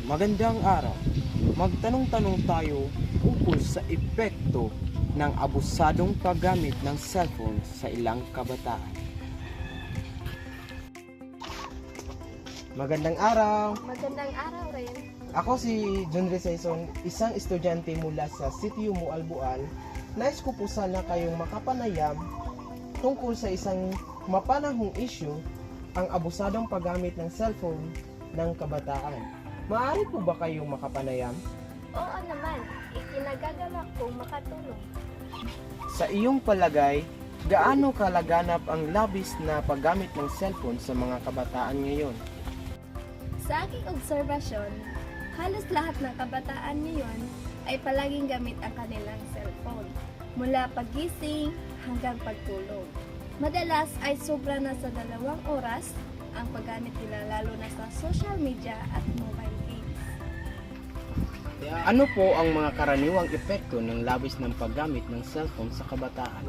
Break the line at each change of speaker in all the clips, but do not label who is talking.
Magandang araw. Magtanong-tanong tayo ukol sa epekto ng abusadong paggamit ng cellphone sa ilang kabataan. Magandang araw.
Magandang araw rin.
Ako si John Resaison, isang estudyante mula sa Sitio Mualbual. Nais ko po sana kayong makapanayam tungkol sa isang mapanahong issue, ang abusadong paggamit ng cellphone ng kabataan. Maaari po ba kayong makapanayam?
Oo naman, ikinagagalak kong makatulong.
Sa iyong palagay, gaano kalaganap ang labis na paggamit ng cellphone sa mga kabataan ngayon?
Sa aking obserbasyon, halos lahat ng kabataan ngayon ay palaging gamit ang kanilang cellphone, mula pagising hanggang pagtulog. Madalas ay sobra na sa 2 oras ang paggamit nila, lalo na sa social media at mobile games.
Ano po ang mga karaniwang epekto ng labis ng paggamit ng cellphone sa kabataan?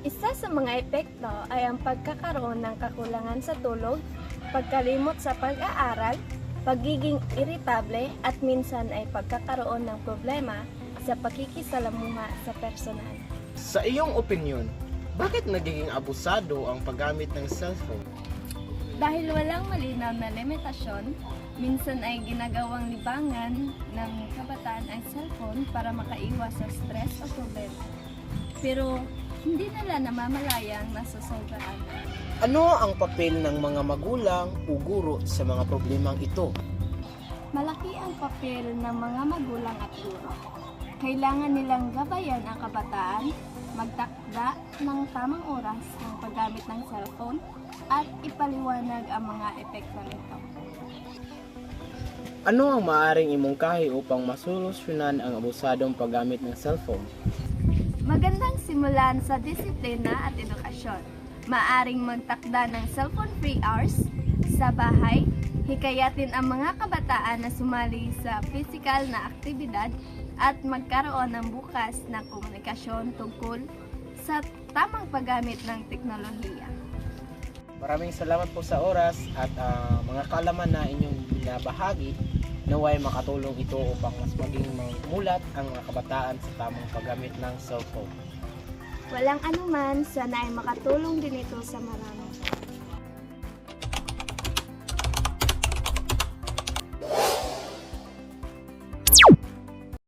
Isa sa mga epekto ay ang pagkakaroon ng kakulangan sa tulog, pagkalimot sa pag-aaral, pagiging iritable at minsan ay pagkakaroon ng problema sa pakikisalamuha sa personal.
Sa iyong opinyon, bakit nagiging abusado ang paggamit ng cellphone?
Dahil walang malinaw na limitasyon, minsan ay ginagawang libangan ng kabataan ang cellphone para makaiwas sa stress o problema. Pero hindi nila namamalayang nasusobraan.
Ano ang papel ng mga magulang o guro sa mga problemang ito?
Malaki ang papel ng mga magulang at guro. Kailangan nilang gabayan ang kabataan, magtakda ng tamang oras ng paggamit ng cellphone at ipaliwanag ang mga epekto nito.
Ano ang maaaring imungkahi upang masolusyonan ang abusadong paggamit ng cellphone?
Magandang simulan sa disiplina at edukasyon. Maaring magtakda ng cellphone-free hours sa bahay, hikayatin ang mga kabataan na sumali sa physical na aktibidad at magkaroon ng bukas na komunikasyon tungkol sa tamang paggamit ng teknolohiya.
Maraming salamat po sa oras at mga kaalaman na inyong binabahagi. Naway makatulong ito upang mas maging mulat ang mga kabataan sa tamang paggamit ng cellphone.
Walang anuman, sana ay makatulong din ito sa marami.